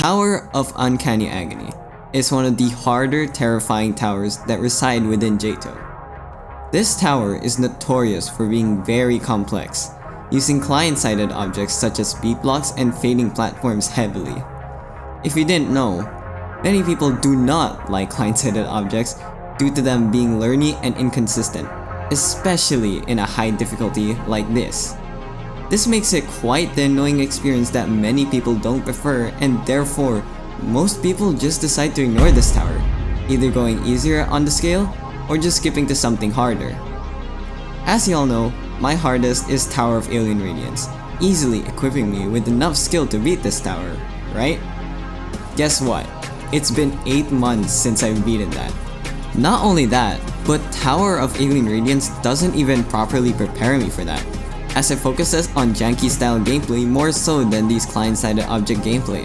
Tower of Uncanny Agony is one of the harder, terrifying towers that reside within JToH. This tower is notorious for being very complex, using client-sided objects such as beat blocks and fading platforms heavily. If you didn't know, many people do not like client-sided objects due to them being learny and inconsistent, especially in a high difficulty like this. This makes it quite the annoying experience that many people don't prefer, and therefore, most people just decide to ignore this tower, either going easier on the scale or just skipping to something harder. As y'all know, my hardest is Tower of Alien Radiance, easily equipping me with enough skill to beat this tower, right? Guess what? It's been 8 months since I've beaten that. Not only that, but Tower of Alien Radiance doesn't even properly prepare me for that, as it focuses on janky style gameplay more so than these client-sided object gameplay.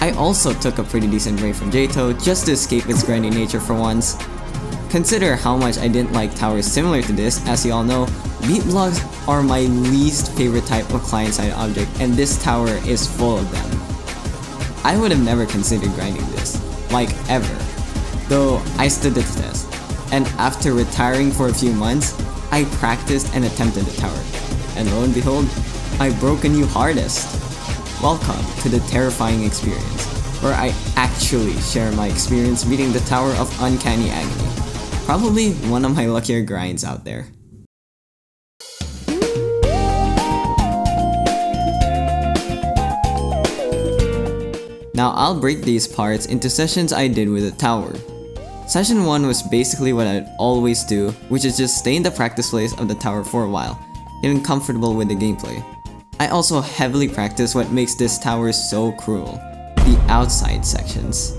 I also took a pretty decent break from JToH just to escape its grindy nature for once. Consider how much I didn't like towers similar to this. As you all know, beat blocks are my least favorite type of client-side object, and this tower is full of them. I would have never considered grinding this, like ever, though I stood the test, and after retiring for a few months, I practiced and attempted the tower, and lo and behold, I broke a new hardest. Welcome to the terrifying experience, where I actually share my experience beating the Tower of Uncanny Agony. Probably one of my luckier grinds out there. Now I'll break these parts into sessions I did with the tower. Session 1 was basically what I'd always do, which is just stay in the practice place of the tower for a while, getting comfortable with the gameplay. I also heavily practiced what makes this tower so cruel, the outside sections.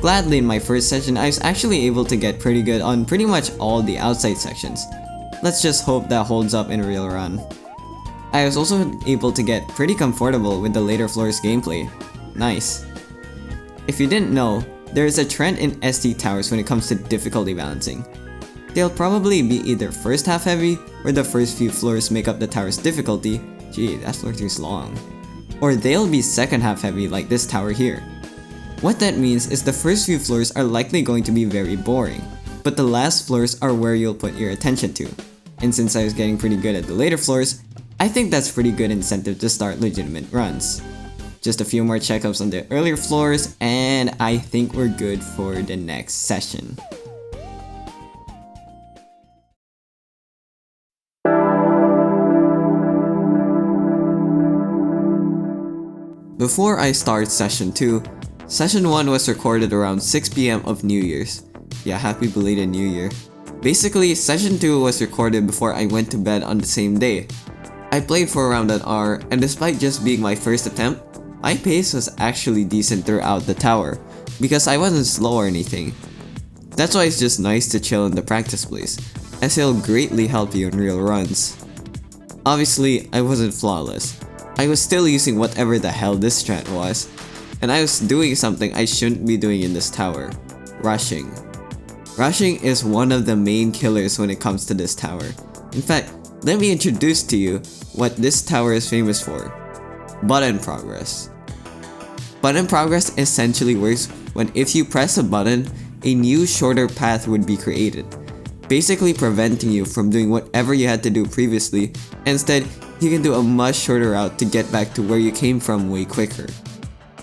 Gladly in my first session, I was actually able to get pretty good on pretty much all the outside sections. Let's just hope that holds up in a real run. I was also able to get pretty comfortable with the later floors gameplay. Nice. If you didn't know, there is a trend in ST towers when it comes to difficulty balancing. They'll probably be either first half heavy, where the first few floors make up the tower's difficulty. Gee, that floor is long. Or they'll be second half heavy like this tower here. What that means is the first few floors are likely going to be very boring, but the last floors are where you'll put your attention to. And since I was getting pretty good at the later floors, I think that's pretty good incentive to start legitimate runs. Just a few more checkups on the earlier floors, and I think we're good for the next session. Before I start session 2, session 1 was recorded around 6 PM of New Year's. Yeah, happy belated New Year. Basically, session 2 was recorded before I went to bed on the same day. I played for around an hour, and despite just being my first attempt, my pace was actually decent throughout the tower, because I wasn't slow or anything. That's why it's just nice to chill in the practice place, as it'll greatly help you in real runs. Obviously, I wasn't flawless. I was still using whatever the hell this strat was, and I was doing something I shouldn't be doing in this tower: rushing. Rushing is one of the main killers when it comes to this tower. In fact, let me introduce to you what this tower is famous for: button progress. Button progress essentially works when if you press a button, a new shorter path would be created, basically preventing you from doing whatever you had to do previously. Instead, you can do a much shorter route to get back to where you came from way quicker.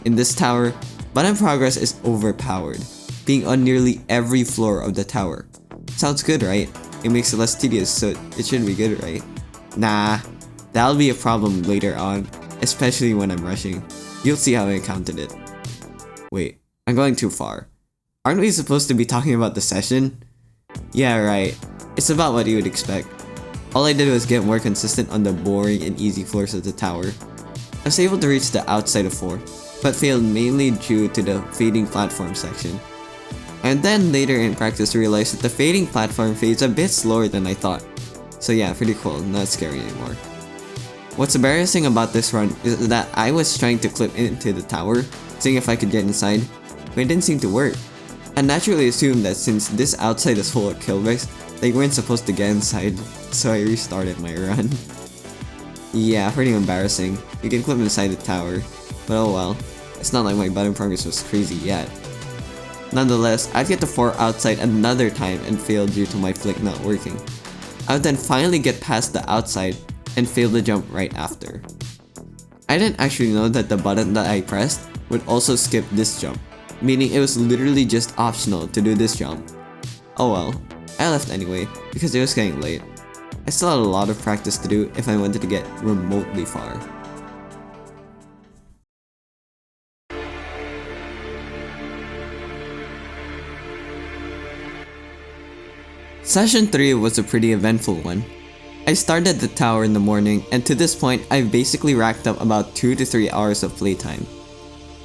In this tower, button progress is overpowered, being on nearly every floor of the tower. Sounds good, right? It makes it less tedious, so it should be good, right? Nah, that'll be a problem later on, especially when I'm rushing. You'll see how I encountered it. Wait, I'm going too far. Aren't we supposed to be talking about the session? Yeah, right. It's about what you would expect. All I did was get more consistent on the boring and easy floors of the tower. I was able to reach the outside of 4, but failed mainly due to the fading platform section. And then later in practice realized that the fading platform fades a bit slower than I thought. So yeah, pretty cool, not scary anymore. What's embarrassing about this run is that I was trying to clip into the tower, seeing if I could get inside, but it didn't seem to work. I naturally assumed that since this outside is full of killbacks, they weren't supposed to get inside, so I restarted my run. Yeah, pretty embarrassing. You can clip inside the tower, but oh well. It's not like my button progress was crazy yet. Nonetheless, I'd get to 4 outside another time and fail due to my flick not working. I would then finally get past the outside and fail the jump right after. I didn't actually know that the button that I pressed would also skip this jump, meaning it was literally just optional to do this jump. Oh well, I left anyway because it was getting late. I still had a lot of practice to do if I wanted to get remotely far. Session 3 was a pretty eventful one. I started the tower in the morning, and to this point I've basically racked up about 2 to 3 hours of playtime.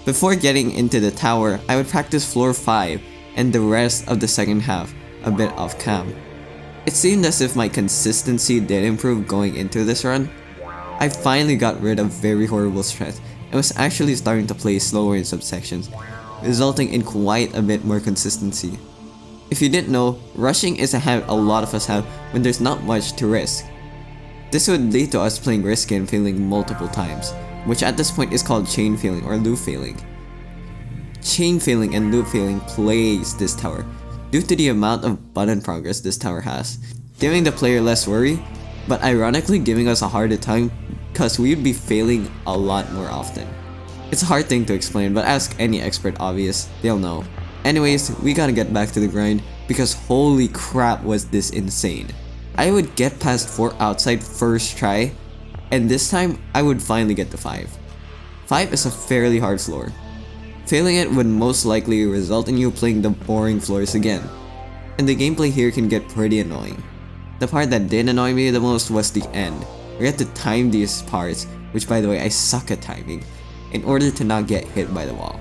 Before getting into the tower, I would practice floor 5 and the rest of the second half a bit off cam. It seemed as if my consistency did improve going into this run. I finally got rid of very horrible stress and was actually starting to play slower in subsections, resulting in quite a bit more consistency. If you didn't know, rushing is a habit a lot of us have when there's not much to risk. This would lead to us playing risky and failing multiple times, which at this point is called chain failing or loop failing. Chain failing and loop failing plays this tower due to the amount of button progress this tower has, giving the player less worry, but ironically giving us a harder time because we would be failing a lot more often. It's a hard thing to explain, but ask any expert obvious, they'll know. Anyways, we gotta get back to the grind because holy crap was this insane. I would get past 4 outside first try, and this time I would finally get to 5. 5 is a fairly hard floor. Failing it would most likely result in you playing the boring floors again, and the gameplay here can get pretty annoying. The part that did annoy me the most was the end. We had to time these parts, which by the way I suck at timing, in order to not get hit by the wall.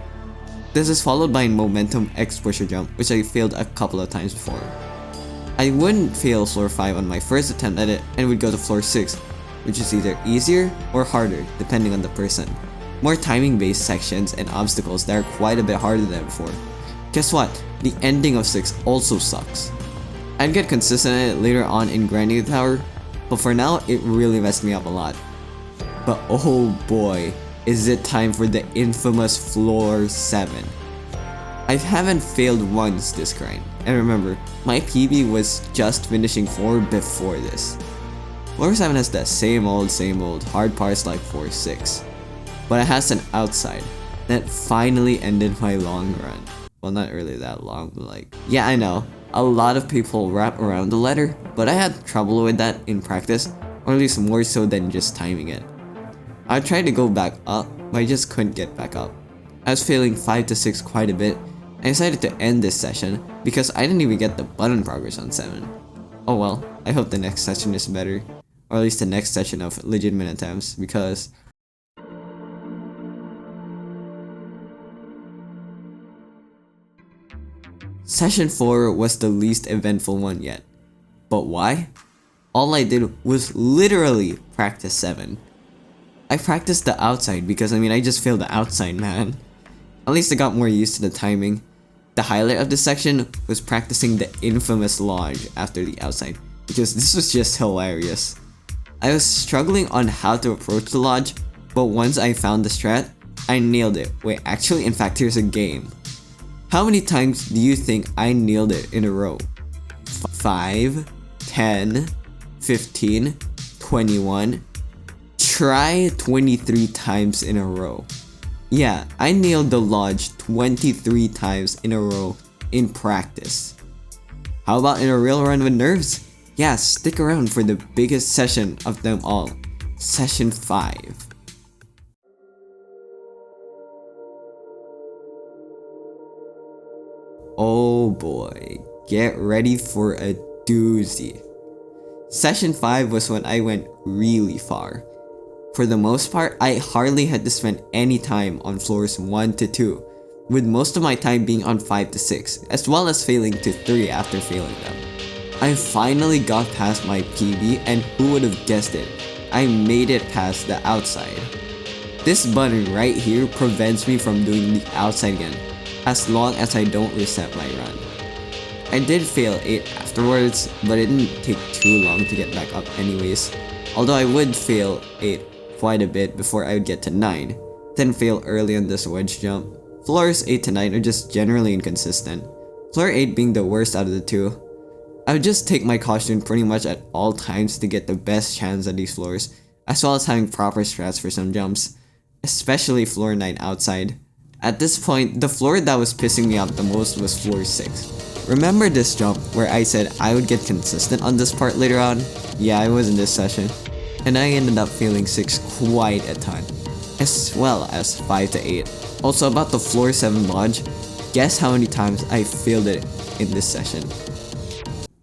This is followed by a momentum X pusher jump, which I failed a couple of times before. I wouldn't fail floor 5 on my first attempt at it and would go to floor 6, which is either easier or harder depending on the person. More timing based sections and obstacles that are quite a bit harder than before. Guess what? The ending of 6 also sucks. I'd get consistent at it later on in grinding the tower, but for now it really messed me up a lot. But oh boy, is it time for the infamous floor 7. I haven't failed once this grind, and remember, my PB was just finishing 4 before this. Floor 7 has the same old hard parts like floor 6, but it has an outside that finally ended my long run. Well, not really that long, but like, yeah, I know, a lot of people wrap around the ladder, but I had trouble with that in practice, or at least more so than just timing it. I tried to go back up, but I just couldn't get back up. I was failing 5 to 6 quite a bit. I decided to end this session because I didn't even get the button progress on 7. Oh well, I hope the next session is better. Or at least the next session of legitimate attempts, because Session 4 was the least eventful one yet. But why? All I did was literally practice 7. I practiced the outside because I just failed the outside, man. At least I got more used to the timing. The highlight of this section was practicing the infamous lodge after the outside, because this was just hilarious. I was struggling on how to approach the lodge, but once I found the strat, I nailed it. Wait, actually, in fact, here's a game. How many times do you think I nailed it in a row? 5, 10, 15, 21. Try 23 times in a row. Yeah, I nailed the lodge 23 times in a row in practice. How about in a real run with nerves? Yeah, stick around for the biggest session of them all, Session 5. Oh boy, get ready for a doozy. Session 5 was when I went really far. For the most part, I hardly had to spend any time on floors 1 to 2, with most of my time being on 5 to 6, as well as failing to 3 after failing them. I finally got past my PB, and who would have guessed it? I made it past the outside. This button right here prevents me from doing the outside again, as long as I don't reset my run. I did fail 8 afterwards, but it didn't take too long to get back up anyways, although I would fail 8 quite a bit before I would get to 9. then fail early on this wedge jump. Floors 8 to 9 are just generally inconsistent. Floor 8 being the worst out of the two. I would just take my caution pretty much at all times to get the best chance at these floors, as well as having proper strats for some jumps, especially floor 9 outside. At this point, the floor that was pissing me off the most was floor 6. Remember this jump where I said I would get consistent on this part later on? Yeah, I was in this session, and I ended up failing 6 quite a ton, as well as 5 to 8. Also about the floor 7 lodge, guess how many times I failed it in this session?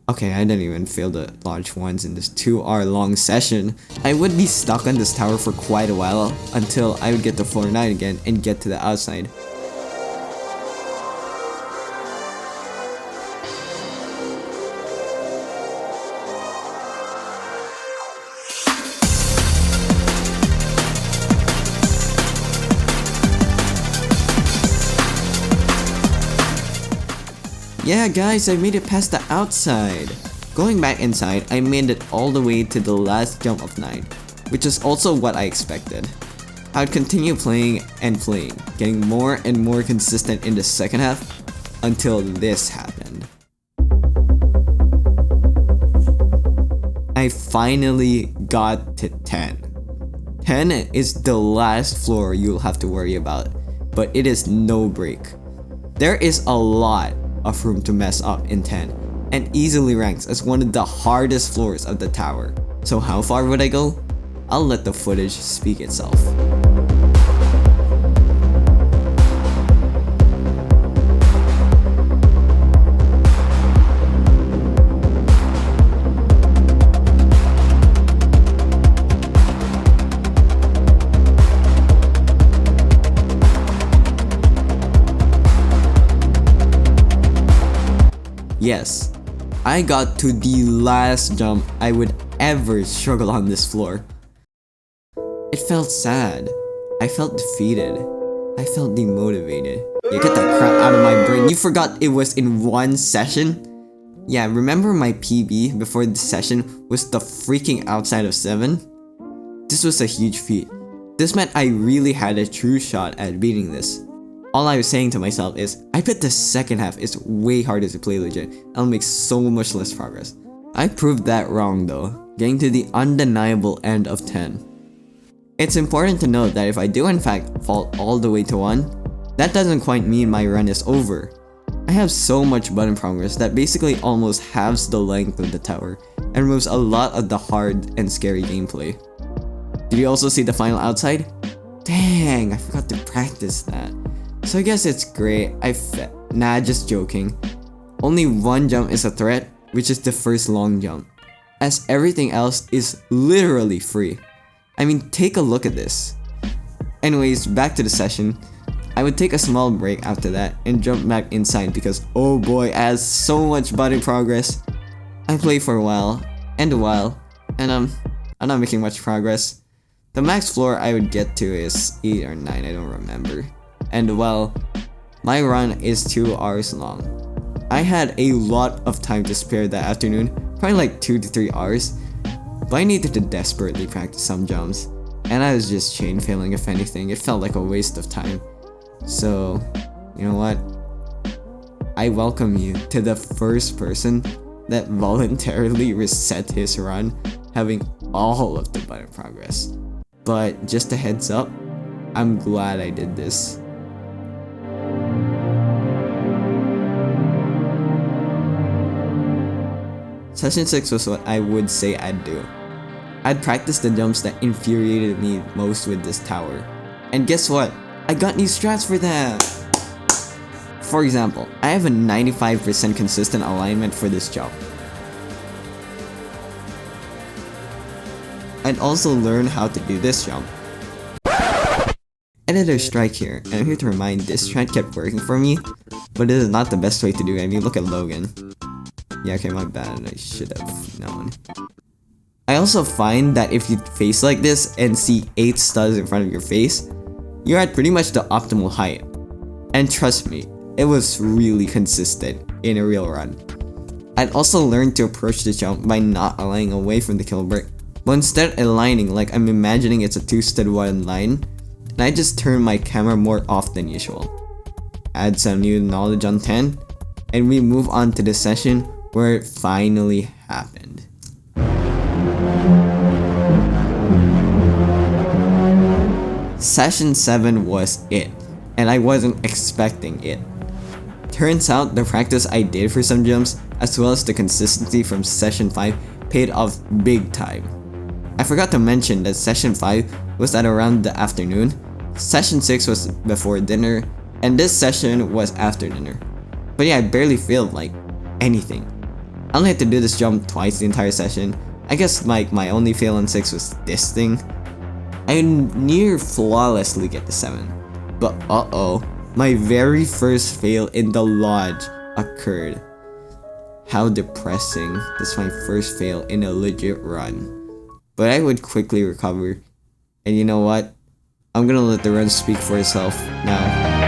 Okay, I didn't even fail the lodge once in this 2-hour long session. I would be stuck on this tower for quite a while until I would get to floor 9 again and get to the outside. Yeah guys, I made it past the outside. Going back inside, I made it all the way to the last jump of 9, which is also what I expected. I would continue playing and playing, getting more and more consistent in the second half until this happened. I finally got to 10. 10 is the last floor you'll have to worry about, but it is no break. There is a lot of room to mess up in 10, and easily ranks as one of the hardest floors of the tower. So how far would I go? I'll let the footage speak itself. Yes, I got to the last jump I would ever struggle on this floor. It felt sad. I felt defeated. I felt demotivated. You get that crap out of my brain. You forgot it was in one session? Yeah, remember my PB before this session was the freaking outside of 7? This was a huge feat. This meant I really had a true shot at beating this. All I was saying to myself is, I bet the second half is way harder to play legit, and I'll make so much less progress. I proved that wrong though, getting to the undeniable end of 10. It's important to note that if I do in fact fall all the way to 1, that doesn't quite mean my run is over. I have so much button progress that basically almost halves the length of the tower, and removes a lot of the hard and scary gameplay. Did you also see the final outside? Dang, I forgot to practice that. So I guess it's great. Nah, just joking. Only one jump is a threat, which is the first long jump, as everything else is literally free. I mean, take a look at this. Anyways, back to the session. I would take a small break after that and jump back inside because oh boy, as so much button progress. I play for a while, and I'm not making much progress. The max floor I would get to is 8 or 9, I don't remember. And well, my run is 2 hours long. I had a lot of time to spare that afternoon, probably like 2 to 3 hours, but I needed to desperately practice some jumps, and I was just chain failing if anything. It felt like a waste of time. So, you know what? I welcome you to the first person that voluntarily reset his run, having all of the button progress. But just a heads up, I'm glad I did this. Session 6 was what I would say I'd do. I'd practice the jumps that infuriated me most with this tower. And guess what? I got new strats for that! For example, I have a 95% consistent alignment for this jump. I'd also learn how to do this jump. Editor strike here, and I'm here to remind this strat kept working for me, but it is not the best way to do it. I mean, look at Logan. Yeah, okay, my bad, I should have known. I also find that if you face like this and see 8 studs in front of your face, you're at pretty much the optimal height. And trust me, it was really consistent in a real run. I'd also learned to approach the jump by not aligning away from the kill brick, but instead aligning like I'm imagining it's a 2 stud 1 line, and I just turned my camera more off than usual. Add some new knowledge on 10, and we move on to the session where it finally happened. Session 7 was it, and I wasn't expecting it. Turns out the practice I did for some jumps, as well as the consistency from session 5, paid off big time. I forgot to mention that session 5 was at around the afternoon, session 6 was before dinner, and this session was after dinner. But yeah, I barely failed like anything. I only had to do this jump twice the entire session. I guess like my only fail on 6 was this thing. I near flawlessly get to 7, but my very first fail in the lodge occurred. How depressing. That's my first fail in a legit run. But I would quickly recover. And you know what? I'm gonna let the run speak for itself now.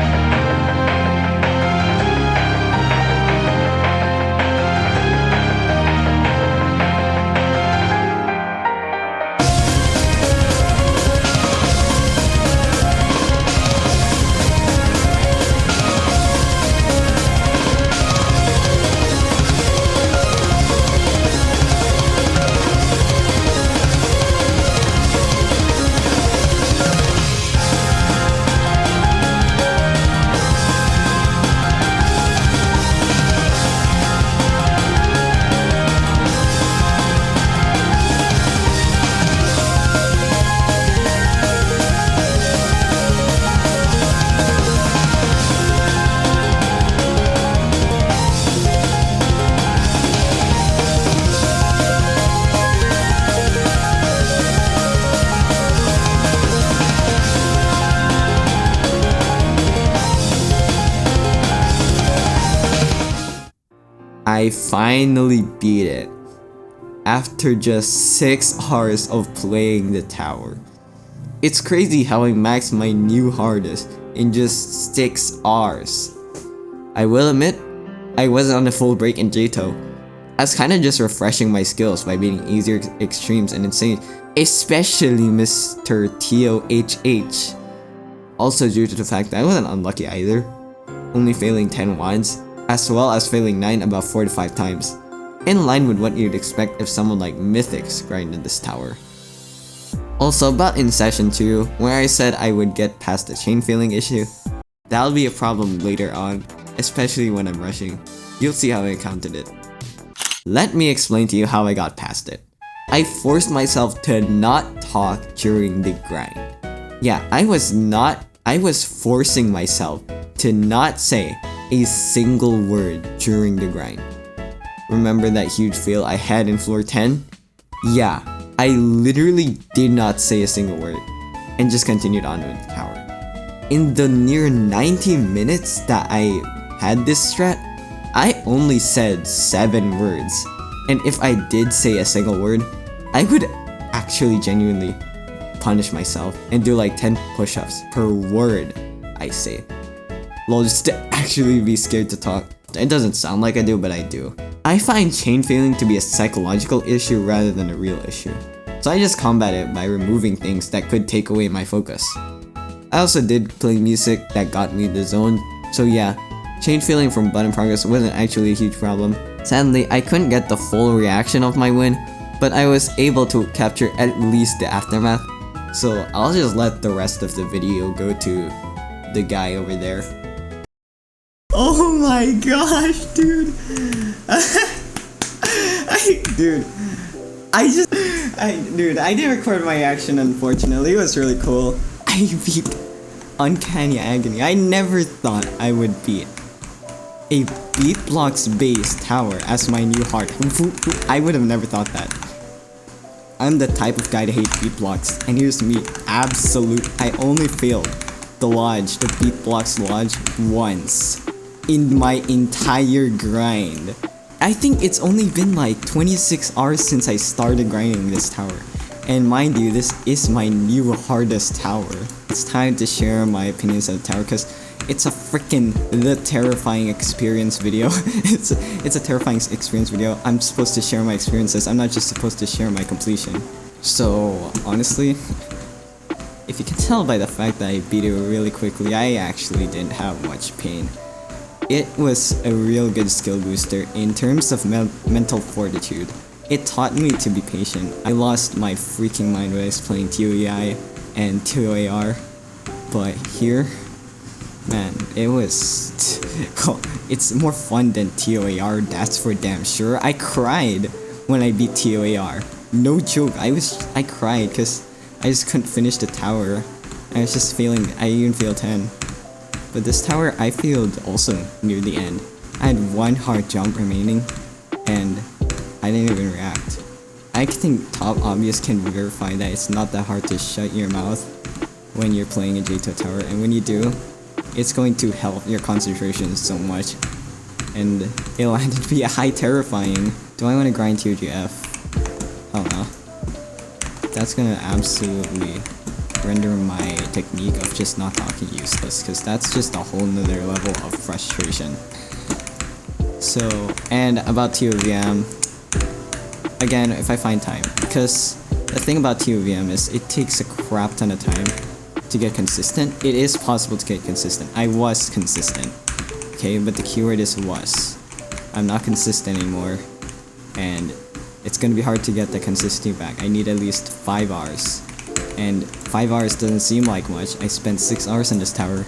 I finally beat it after just 6 hours of playing the tower. It's crazy how I maxed my new hardest in just 6 hours. I will admit, I wasn't on a full break in JToH. I was kinda just refreshing my skills by beating easier extremes and insane, especially Mr. TOHH. Also due to the fact that I wasn't unlucky either, only failing 10 once, as well as failing 9 about 4 to 5 times, in line with what you'd expect if someone like Mythics grinded this tower. Also about in session 2, where I said I would get past the chain failing issue, that'll be a problem later on, especially when I'm rushing. You'll see how I counted it. Let me explain to you how I got past it. I forced myself to not talk during the grind. Yeah, I was forcing myself to not say a single word during the grind. Remember that huge fail I had in floor 10? Yeah, I literally did not say a single word and just continued on with the tower. In the near 90 minutes that I had this strat, I only said 7 words, and if I did say a single word, I would actually genuinely punish myself and do like 10 push-ups per word I say. Lol, just to actually be scared to talk. It doesn't sound like I do, but I do. I find chain failing to be a psychological issue rather than a real issue. So I just combat it by removing things that could take away my focus. I also did play music that got me in the zone, so yeah, chain failing from button progress wasn't actually a huge problem. Sadly, I couldn't get the full reaction of my win, but I was able to capture at least the aftermath. So I'll just let the rest of the video go to the guy over there. Oh my gosh, dude. I didn't record my action, unfortunately. It was really cool. I beat Uncanny Agony. I never thought I would beat a beatblocks based tower as my new heart. I would have never thought that. I'm the type of guy to hate beatblocks, and here's me, I only failed the lodge, the beatblocks lodge, once in my entire grind. I think it's only been like 26 hours since I started grinding this tower. And mind you, this is my new hardest tower. It's time to share my opinions of the tower because it's a freaking the terrifying experience video. it's a terrifying experience video. I'm supposed to share my experiences. I'm not just supposed to share my completion. So honestly, if you can tell by the fact that I beat it really quickly, I actually didn't have much pain. It was a real good skill booster in terms of mental fortitude. It taught me to be patient. I lost my freaking mind when I was playing TOEI and TOAR, but here, man, it was... it's more fun than TOAR, that's for damn sure. I cried when I beat TOAR. No joke, I cried because I just couldn't finish the tower. I was just failing, I even failed 10. But this tower, I failed also near the end. I had one hard jump remaining, and I didn't even react. I think Top Obvious can verify that it's not that hard to shut your mouth when you're playing a JToH tower, and when you do, it's going to help your concentration so much. And it'll end up be a high terrifying. Do I want to grind TOGF? I don't know. That's gonna absolutely render my technique of just not talking useless, because that's just a whole nother level of frustration. So, and about TOVM, again, if I find time, because the thing about TOVM is it takes a crap ton of time to get consistent. It is possible to get consistent. I was consistent, okay, but the keyword is was. I'm not consistent anymore, and it's gonna be hard to get the consistency back. I need at least 5 hours. And 5 hours doesn't seem like much. I spent 6 hours in this tower.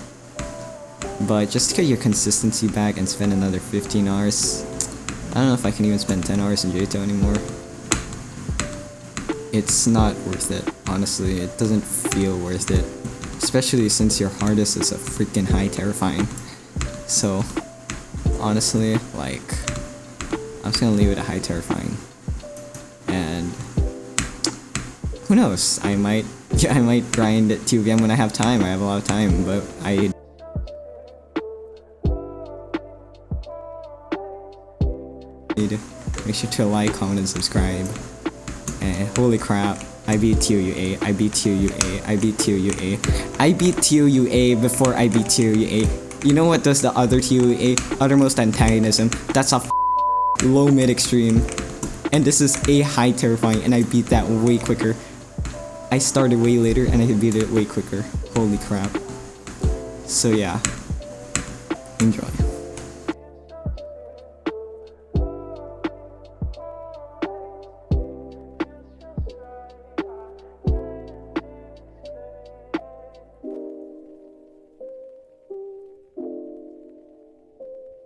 But just to get your consistency back and spend another 15 hours, I don't know if I can even spend 10 hours in JToH anymore. It's not worth it, honestly. It doesn't feel worth it. Especially since your hardest is a freaking high terrifying. So, honestly, like, I'm just gonna leave it at high terrifying. And who knows? I might grind TOVM when I have time. I have a lot of time, but I make sure to like, comment, and subscribe. And holy crap, I beat TOUA, I beat TOUA, I beat TOUA. I beat TOUA before I beat TOUA. You know what does the other TOUA? Uttermost Antagonism. That's a low mid extreme. And this is a high terrifying, and I beat that way quicker. I started way later and I beat it way quicker. Holy crap. So yeah, enjoy.